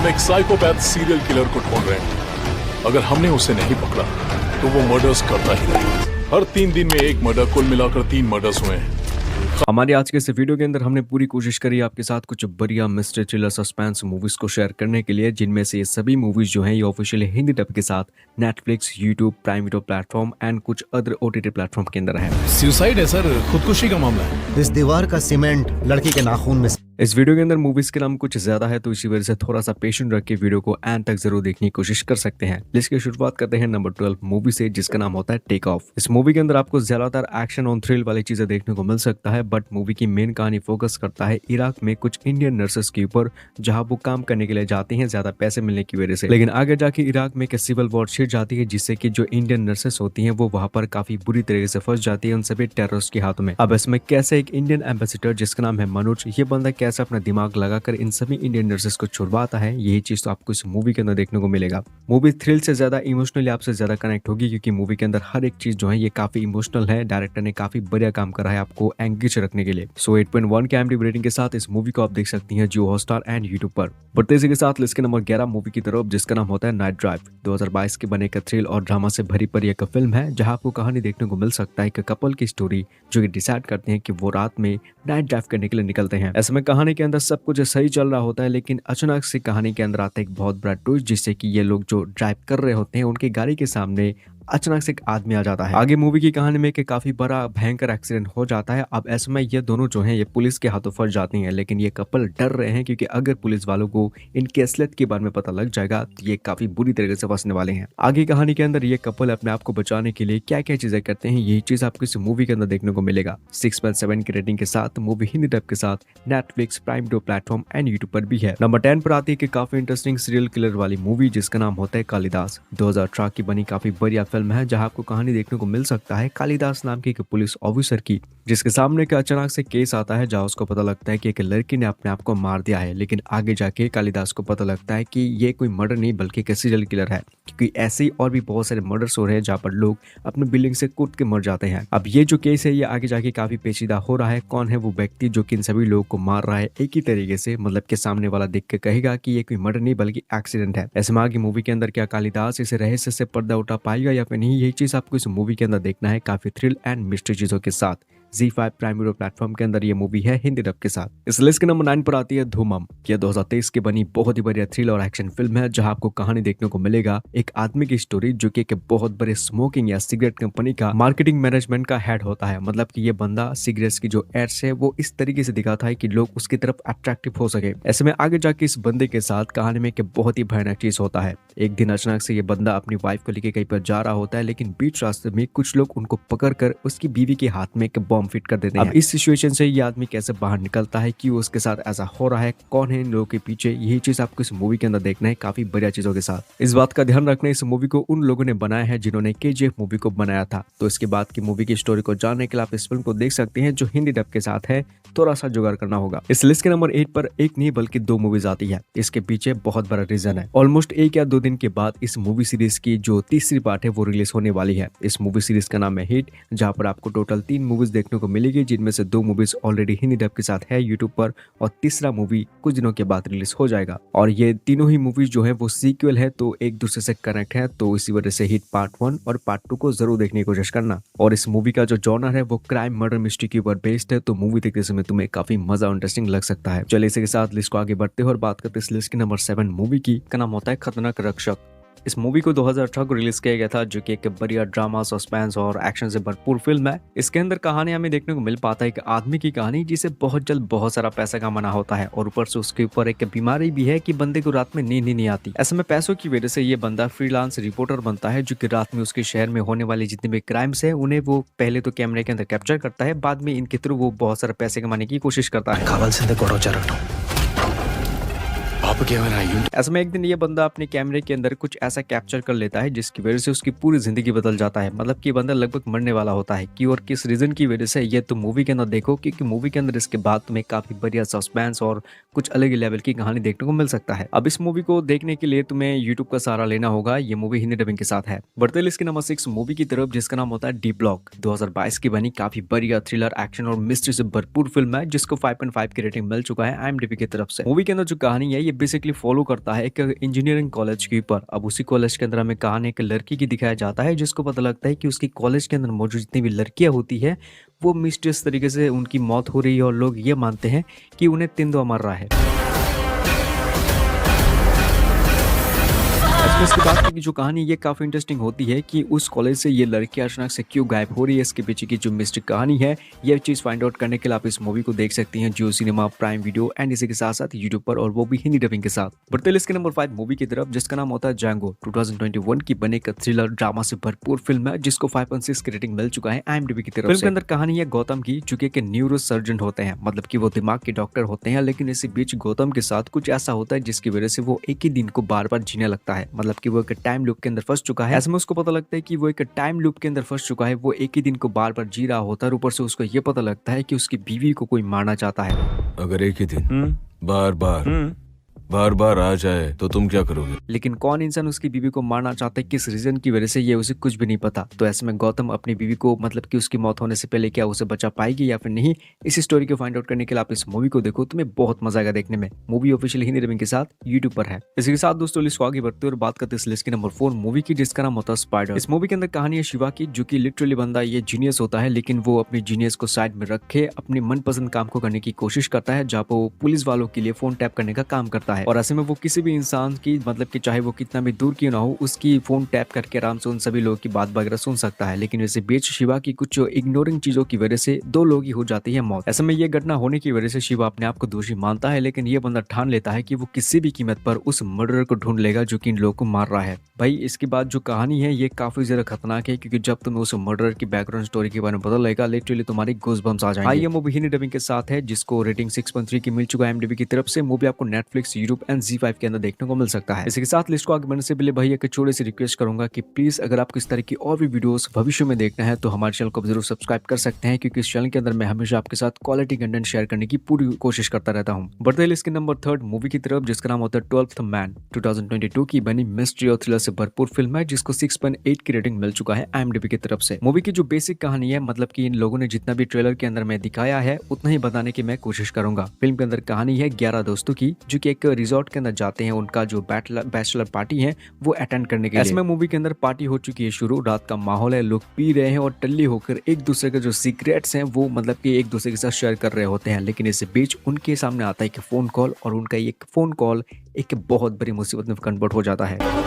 एक psychopath serial killer को ढूंढ रहे हैं। अगर हमने उसे नहीं पकड़ा तो वो मर्डर्स करता ही रहेगा। हर 3 दिन में एक मर्डर, कुल मिलाकर 3 मर्डर्स हुए हैं। हमारी आज के इस वीडियो के अंदर हमने पूरी कोशिश करी आपके साथ कुछ बढ़िया मिस्ट्री थ्रिलर सस्पेंस मूवीज को शेयर करने के लिए, जिनमें से ये सभी मूवीज जो हैं ये ऑफिशियली हिंदी डब के साथ Netflix, YouTube, prime video platform and कुछ अदर ओटीटी प्लेटफॉर्म के अंदर है। सुसाइड है सर, खुदकुशी का मामला है। इस दीवार का सीमेंट लड़की के नाखून में। इस वीडियो के अंदर मूवीज के नाम कुछ ज्यादा है, तो इसी वजह से थोड़ा सा पेशेंट रख के वीडियो को एंड तक जरूर देखने की कोशिश कर सकते हैं। लिस्ट की शुरुआत करते हैं नंबर 12 मूवी से, जिसका नाम होता है टेक ऑफ। इस मूवी के अंदर आपको ज्यादातर एक्शन और थ्रिल वाली चीजें देखने को मिल सकता है, बट मूवी की मेन कहानी फोकस करता है इराक में कुछ इंडियन नर्सेस के ऊपर, जहां वो काम करने के लिए जाते हैं ज्यादा पैसे मिलने की वजह से। लेकिन आगे जाके इराक में एक सिविल वॉर छिड़ जाती है, जिससे कि जो इंडियन नर्सेस होती हैं वो वहां पर काफी बुरी तरीके से फंस जाती है उन सभी टेररिस्ट के हाथों में। अब इसमें कैसे एक इंडियन एम्बेसडर जिसका नाम है मनोज, ये बंदा कैसे अपना दिमाग लगाकर इन सभी इंडियन नर्सेस को छुड़वाता है, यही चीज तो आपको इस मूवी के अंदर देखने को मिलेगा। मूवी थ्रिल से ज्यादा इमोशनली आपसे ज्यादा कनेक्ट होगी, क्योंकि मूवी के अंदर हर एक चीज जो है ये काफी इमोशनल है। डायरेक्टर ने काफी बढ़िया काम करा है आपको एंगेज रखने के लिए। सो 8.1 के IMDb रेटिंग के साथ इस मूवी को आप देख सकती हैं जियो हॉटस्टार एंड यूट्यूब पर। बढ़ते इसी के साथ लिस्ट के नंबर 11 मूवी की तरफ, जिसका नाम होता है नाइट ड्राइव। 2022 के बने एक थ्रिल और ड्रामा से भरी पड़ी एक फिल्म है, जहां आपको कहानी देखने को मिल सकता है एक कपल की स्टोरी, जो कि डिसाइड करते हैं कि वो रात में नाइट ड्राइव करने के लिए निकलते हैं। ऐसे में कहानी के अंदर सब कुछ सही चल रहा होता है, लेकिन अचानक से कहानी के अंदर आता है एक बहुत बड़ा ट्विस्ट, जिससे कि ये लोग जो ड्राइव कर रहे होते हैं उनकी गाड़ी के सामने अचानक से एक आदमी आ जाता है। आगे मूवी की कहानी में एक काफी बड़ा भयंकर एक्सीडेंट हो जाता है। अब ऐसे में ये दोनों जो हैं ये पुलिस के हाथों फंस जाती हैं, लेकिन ये कपल डर रहे हैं, क्योंकि अगर पुलिस वालों को इनके असलियत के बारे में पता लग जाएगा तो ये काफी बुरी तरीके से फंसने वाले हैं। आगे कहानी के अंदर ये कपल अपने आप को बचाने के लिए क्या क्या चीजें करते हैं, यही चीज आपको इस मूवी के अंदर देखने को मिलेगा। 6.7 की रेटिंग के साथ मूवी हिंदी डब के साथ Netflix, prime video platform and YouTube पर भी है। नंबर 10 पर आती है कि काफी इंटरेस्टिंग सीरियल किलर वाली मूवी, जिसका नाम होता है कालिदास। 2018 की बनी काफी बढ़िया फिल्म है, जहाँ आपको कहानी देखने को मिल सकता है कालिदास नाम की एक पुलिस ऑफिसर की, जिसके सामने एक अचानक से केस आता है, जहां उसको पता लगता है कि एक लड़की ने अपने आप को मार दिया है। लेकिन आगे जाके कालिदास को पता लगता है कि ये कोई मर्डर नहीं बल्कि एक सीरियल किलर है, क्योंकि ऐसे ही और भी बहुत सारे मर्डर्स हो रहे हैं जहां पर लोग अपने बिल्डिंग से कूद के मर जाते हैं। अब ये जो केस है ये आगे जाके काफी पेचीदा हो रहा है। कौन है वो व्यक्ति जो कि इन सभी लोगों को मार रहा है एक ही तरीके से, मतलब कि सामने वाला देख के कहेगा कि ये कोई मर्डर नहीं बल्कि एक्सीडेंट है। ऐसे में आगे मूवी के अंदर क्या कालिदास इसे रहस्य से पर्दा उठा पाएगा या फिर नहीं, यही चीज आपको इस मूवी के अंदर देखना है, काफी थ्रिल एंड मिस्ट्री चीजों के साथ। Z5 प्राइम वीडियो प्लेटफॉर्म के अंदर ये मूवी है हिंदी डब के साथ। इस लिस्ट के नंबर 9 पर आती है धूमम। यह 2023 की बनी बहुत ही बढ़िया थ्रिल और एक्शन फिल्म है, जहां आपको कहानी देखने को मिलेगा एक आदमी की स्टोरी, जो कि एक बहुत बड़े स्मोकिंग या सिगरेट कंपनी का मार्केटिंग मैनेजमेंट का हेड होता है। मतलब कि ये बंदा सिगरेट्स की जो एड्स है वो इस तरीके से दिखाता है कि लोग उसकी तरफ अट्रैक्टिव हो सके। ऐसे में आगे जाके इस बंदे के साथ कहानी में एक बहुत ही भयानक चीज होता है। एक दिन अचानक से ये बंदा अपनी वाइफ को लेकर कहीं पर जा रहा होता है, लेकिन बीच रास्ते में कुछ लोग उनको पकड़कर उसकी बीवी के हाथ में एक बॉम्ब फिट कर देते हैं। इस सिचुएशन से ये आदमी कैसे बाहर निकलता है, क्यों उसके साथ ऐसा हो रहा है, कौन है इन लोगों के पीछे, यही चीज आपको इस मूवी के अंदर देखना है, काफी बढ़िया चीजों के साथ। इस बात का ध्यान रखना, इस मूवी को उन लोगों ने बनाया है जिन्होंने KGF मूवी को बनाया था। तो इसके बाद की मूवी की स्टोरी को जानने के लिए आप इस फिल्म को देख सकते हैं, जो हिंदी डब के साथ है। थोड़ा सा जुगाड़ करना होगा। इस लिस्ट के नंबर 8 पर एक नहीं बल्कि 2 मूवीज आती है। इसके पीछे बहुत बड़ा रीजन है। ऑलमोस्ट 1 या 2 दिन के बाद इस मूवी सीरीज की जो तीसरी पार्ट है वो रिलीज होने वाली है। इस मूवी सीरीज का नाम है हिट, जहाँ पर आपको टोटल 3 मूवीज देखने को मिलेगी, जिनमें से 2 मूवीज ऑलरेडी हिंदी डब के साथ है यूट्यूब पर, और तीसरा मूवी कुछ दिनों के बाद रिलीज हो जाएगा। और ये तीनों ही मूवीज जो है वो सीक्वल है, तो एक दूसरे से कनेक्ट है। तो इसी वजह से हिट पार्ट 1 और पार्ट 2 को जरूर देखने की कोशिश करना। और इस मूवी का जो जॉनर है वो क्राइम मर्डर मिस्ट्री के ऊपर बेस्ड है, तो मूवी देखते समय तुम्हें काफी मजा इंटरेस्टिंग लग सकता है। चलिए इसी के साथ लिस्ट को आगे बढ़ते हैं और बात करते हैं इस लिस्ट के नंबर 7 मूवी की, का नाम होता है खतरनाक रक्षक। इस मूवी को 2018 को रिलीज किया गया था, जो कि एक बढ़िया ड्रामा, सस्पेंस और एक्शन से भरपूर फिल्म है। इसके अंदर कहानी हमें देखने को मिल पाता है एक आदमी की कहानी, जिसे बहुत जल्द बहुत सारा पैसा कमाना होता है, और ऊपर से उसके ऊपर एक बीमारी भी है कि बंदे को रात में नींद ही नहीं आती। ऐसे में पैसों की वजह से ये बंदा फ्रीलांस रिपोर्टर बनता है, जो कि रात में उसके शहर में होने वाले जितने भी क्राइम्स है उन्हें वो पहले तो कैमरे के अंदर कैप्चर करता है, बाद में इनके थ्रू वो बहुत सारा पैसे कमाने की कोशिश करता है। ऐसे में एक दिन ये बंदा अपने कैमरे के अंदर कुछ ऐसा कैप्चर कर लेता है, जिसकी वजह से उसकी पूरी जिंदगी बदल जाता है। मतलब कि बंदा लगभग मरने वाला होता है। कि और किस रीजन की वजह से, ये तुम मूवी के अंदर देखो, क्योंकि मूवी के अंदर इसके बाद तुम्हें काफी बढ़िया सस्पेंस और कुछ अलग ही लेवल की कहानी देखने को मिल सकता है। अब इस मूवी को देखने के लिए तुम्हें यूट्यूब का सहारा लेना होगा। ये मूवी हिंदी डबिंग के साथ है। बढ़ते लिस्ट के नंबर 6 मूवी की तरफ, जिसका नाम होता है डी ब्लॉक। 2022 की बनी काफी बढ़िया थ्रिलर, एक्शन और मिस्ट्री से भरपूर फिल्म है, जिसको 5.5 की रेटिंग मिल चुका है IMDb की तरफ से। मूवी के अंदर जो कहानी है ये बेसिकली फॉलो करता है एक इंजीनियरिंग कॉलेज के ऊपर। अब उसी कॉलेज के अंदर हमें कहानी एक लड़की की दिखाया जाता है जिसको पता लगता है कि उसकी कॉलेज के अंदर मौजूद जितनी भी लड़कियां होती है वो मिस्टीरियस तरीके से उनकी मौत हो रही है और लोग ये मानते हैं कि उन्हें तेंदुआ मार रहा है। इसके बाद की जो कहानी ये काफी इंटरेस्टिंग होती है कि उस कॉलेज से ये लड़की अचानक से क्यों गायब हो रही है। इसके पीछे की जो मिस्ट्री कहानी है ये चीज फाइंड आउट करने के लिए आप इस मूवी को देख सकती हैं जियो सिनेमा, प्राइम वीडियो एंड इसी के साथ साथ यूट्यूब पर, और वो भी हिंदी डबिंग के साथ। बढ़ते इसके नंबर 5 मूवी की तरफ जिसका नाम होता है जैंगो। 2021 की बने एक थ्रिलर ड्रामा से भरपूर फिल्म है जिसको 5.6 की रेटिंग मिल चुका है IMDb की तरफ से। फिल्म के अंदर कहानी है गौतम की जो कि एक न्यूरो सर्जन होते हैं, मतलब कि वो दिमाग के डॉक्टर होते हैं। लेकिन इसी बीच गौतम के साथ कुछ ऐसा होता है जिसकी वजह से वो एक ही दिन को बार बार जीने लगता है, मतलब कि वो एक टाइम लूप के अंदर फंस चुका है। ऐसे में उसको पता लगता है कि वो एक टाइम लूप के अंदर फंस चुका है, वो एक ही दिन को बार बार जी रहा होता है। ऊपर से उसको ये पता लगता है कि उसकी बीवी को कोई मारना चाहता है। अगर एक ही दिन बार बार आ जाए तो तुम क्या करोगे? लेकिन कौन इंसान उसकी बीवी को मारना चाहता है, किस रीजन की वजह से, ये उसे कुछ भी नहीं पता। तो ऐसे में गौतम अपनी बीवी को, मतलब कि उसकी मौत होने से पहले क्या उसे बचा पाएगी या फिर नहीं, इस स्टोरी को फाइंड आउट करने के लिए आप इस मूवी को देखो, तुम्हें बहुत मजा आएगा देखने में। मूवी ऑफिशियल हिंदी डबिंग के साथ यूट्यूब पर है। इसी के साथ दोस्तों लिस्ट को आगे बढ़ते और बात करते इस लिस्ट की नंबर 4 मूवी की जिसका नाम होता है स्पाइडर। इस मूवी के अंदर कहानी है शिवा की जो की लिटरली बंदा ये जीनियस होता है, लेकिन वो अपनी जीनियस को साइड में रखे अपनी मनपसंद काम को करने की कोशिश करता है, जहाँ वो पुलिस वालों के लिए फोन टैप करने का काम करता है। और ऐसे में वो किसी भी इंसान की, मतलब कि चाहे वो कितना भी दूर क्यों ना हो, उसकी फोन टैप करके आराम से उन सभी लोगों की बात वगैरह सुन सकता है। लेकिन इसी बीच शिवा की कुछ इग्नोरिंग चीजों की वजह से 2 लोगों की हो जाती है मौत। ऐसे में ये घटना होने की वजह से शिवा अपने आप को दोषी मानता है, लेकिन ये बंदा ठान लेता है कि वो किसी भी कीमत पर उस मर्डरर को ढूंढ लेगा जो कि इन लोगों को मार रहा है। भाई इसके बाद जो कहानी है ये काफी ज्यादा खतरनाक है, क्योंकि जब तुम्हें उस मर्डरर की बैकग्राउंड स्टोरी के बारे में पता लगेगा लिटरली तुम्हारी गूज़बम्स आ जाएंगे। ये मूवी हिंदी डबिंग के साथ है जिसको रेटिंग 6.3 की मिल चुका है IMDb की तरफ से। मूवी आपको नेटफ्लिक्स, यूट्यूब एंड ZEE5 के अंदर देखने को मिल सकता है। इसी के साथ लिस्ट को आगे बढ़ने से पहले भाई एक छोटी सी रिक्वेस्ट करूंगा कि प्लीज अगर आपको इस तरह की और भी वीडियोस भविष्य में देखना है तो हमारे चैनल को जरूर सब्सक्राइब कर सकते हैं, क्योंकि इस चैनल के अंदर मैं हमेशा आपके साथ क्वालिटी कंटेंट शेयर करने की पूरी कोशिश करता रहता हूँ। बढ़ते हैं लिस्ट के नंबर 3 मूवी की तरफ जिसका नाम होता है 12th मैन। 2022 की बनी मिस्ट्री और थ्रिलर से भरपूर फिल्म है जिसको 6.8 की रेटिंग मिल चुका है IMDb की तरफ से। मूवी की जो बेसिक कहानी है, मतलब कि इन लोगों ने जितना भी ट्रेलर के अंदर में दिखाया है उतना ही बताने की मैं कोशिश करूंगा। फिल्म के अंदर कहानी है 11 दोस्तों की जो कि एक रिजॉर्ट के अंदर जाते हैं, उनका जो बैचलर पार्टी है वो अटेंड करने के लिए। ऐसे में मूवी के अंदर पार्टी हो चुकी है शुरू, रात का माहौल है, लोग पी रहे हैं और टल्ली होकर एक दूसरे के जो सीक्रेट्स हैं वो मतलब कि एक दूसरे के साथ शेयर कर रहे होते हैं। लेकिन इससे बीच उनके सामने आता है एक फोन कॉल और उनका एक फोन कॉल एक बहुत बड़ी मुसीबत में कन्वर्ट हो जाता है।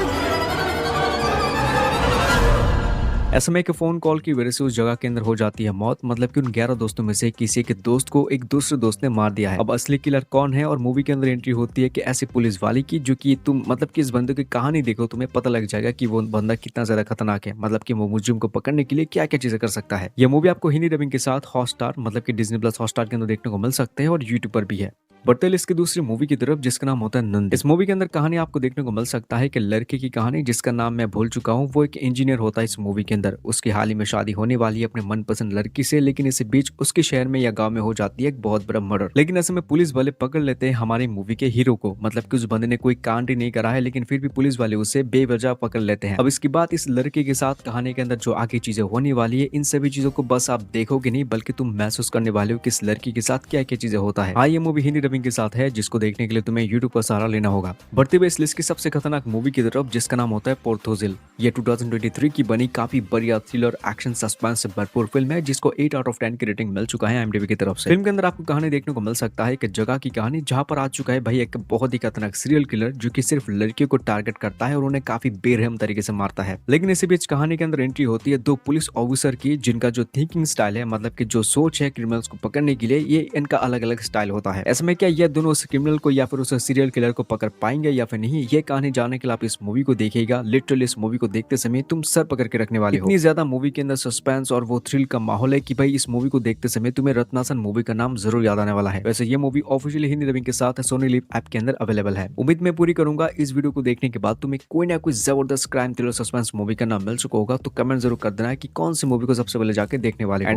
ऐसे में एक फोन कॉल की वजह से उस जगह के अंदर हो जाती है मौत, मतलब कि उन 11 दोस्तों में से किसी के दोस्त को एक दूसरे दोस्त ने मार दिया है। अब असली किलर कौन है, और मूवी के अंदर एंट्री होती है कि ऐसी पुलिस वाली की जो कि तुम, मतलब कि इस बंदे की कहानी देखो तुम्हें पता लग जाएगा कि वो बंदा कितना ज्यादा खतरनाक है, मतलब कि वो मुजरिम को पकड़ने के लिए क्या क्या चीजें कर सकता है। यह मूवी आपको हिंदी डबिंग के साथ हॉटस्टार, मतलब कि Disney+ हॉटस्टार के अंदर देखने को मिल सकते हैं और यूट्यूब पर भी है। बढ़ते हैं इसकी दूसरी मूवी की तरफ जिसका नाम होता है नंद। इस मूवी के अंदर कहानी आपको देखने को मिल सकता है कि लड़के की कहानी जिसका नाम मैं भूल चुका हूँ, वो एक इंजीनियर होता है इस मूवी के अंदर। उसकी हाल ही में शादी होने वाली है अपने मनपसंद लड़की से, लेकिन इसी बीच उसके शहर में या गांव में हो जाती है एक बहुत बड़ा मर्डर। लेकिन ऐसे में पुलिस वाले पकड़ लेते हैं हमारी मूवी के हीरो को, मतलब कि उस बंदे ने कोई कांड ही नहीं करा है, लेकिन फिर भी पुलिस वाले उसे बेवजह पकड़ लेते हैं। अब इसके बाद इस लड़के के साथ कहानी के अंदर जो आगे चीजें होने वाली है, इन सभी चीजों को बस आप देखोगे नहीं बल्कि तुम महसूस करने वाले हो कि इस लड़की के साथ क्या क्या चीजें होता है। हाँ, ये मूवी हिंदी डबिंग के साथ है जिसको देखने के लिए तुम्हें यूट्यूब का सहारा लेना होगा। बढ़ते हुए इस लिस्ट की सबसे खतरनाक मूवी की तरफ जिसका नाम होता है पोर्थोजिल। ये 2023 की बनी काफी बढ़िया थ्रिलर एक्शन सस्पेंस से भरपूर फिल्म है जिसको 8 आउट ऑफ 10 की रेटिंग मिल चुका है IMDb की तरफ से। फिल्म के अंदर आपको कहानी देखने को मिल सकता है कि जगह की कहानी जहाँ पर आ चुका है भाई एक बहुत ही खतरनाक सीरियल किलर जो कि सिर्फ लड़कियों को टारगेट करता है और उन्हें काफी बेरहम तरीके से मारता है। लेकिन इसी बीच कहानी के अंदर एंट्री होती है 2 पुलिस ऑफिसर की जिनका जो थिंकिंग स्टाइल है, मतलब कि जो सोच है क्रिमिनल्स को पकड़ने के लिए, ये इनका अलग अलग स्टाइल होता है। ऐसे में क्या ये दोनों उस क्रिमिनल को या फिर उस सीरियल किलर को पकड़ पाएंगे या फिर नहीं, ये कहानी जानने के लिए आप इस मूवी को देखिएगा। लिटरली इस मूवी को देखते समय तुम सर पकड़ के रखने वाले हो। इतनी ज्यादा मूवी के अंदर सस्पेंस और वो थ्रिल का माहौल है कि भाई इस मूवी को देखते समय तुम्हें रत्नासन मूवी का नाम जरूर याद आने वाला है। वैसे ये मूवी ऑफिशियली हिंदी डबिंग के साथ सोनी लिव ऐप के अंदर अवेलेबल है। उम्मीद मैं पूरी करूंगा इस वीडियो को देखने के बाद तुम्हें कोई ना कोई जबरदस्त क्राइम थ्रिलर सस्पेंस मूवी का नाम मिल चुका होगा, तो कमेंट जरूर कर देना कि कौन सी मूवी को सबसे पहले जाके देखने वाले हो।